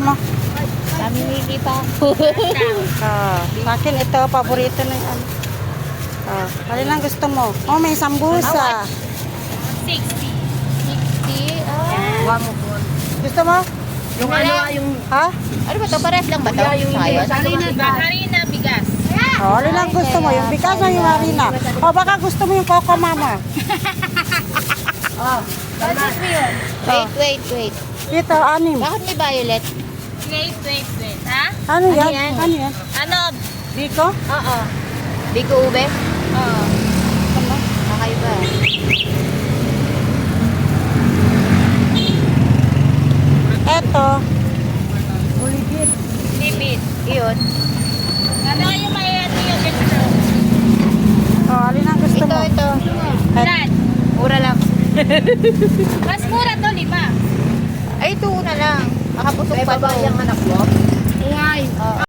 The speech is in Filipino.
mo? Namimili pa. Sa akin ito, paborito na yan. Alin lang gusto mo? Oh, may sambusa. 60. 60? Ah. Gusto mo? Yung ano, yung... Ha? Ano ba to? Parehas lang ba to? Sayos? Harina, bigas. Oh, alin lang gusto mo? Yung bigas o yung harina? O baka gusto mo yung coco mama? Wait. Dito, anim. Bakit may violet? Wait. Ha? Ano yan? yan? Ano yan? Ano? Biko? Oo. Biko ube? Oo. Kakaiba. Eto. Lipit. Iyon. Ano yung may ano yung extra? Oh, alin lang gusto mo? Ito. Ilan? Mura lang. Mas mura to, 5. Ay, ito una lang. Makapusok pa to. anak mo?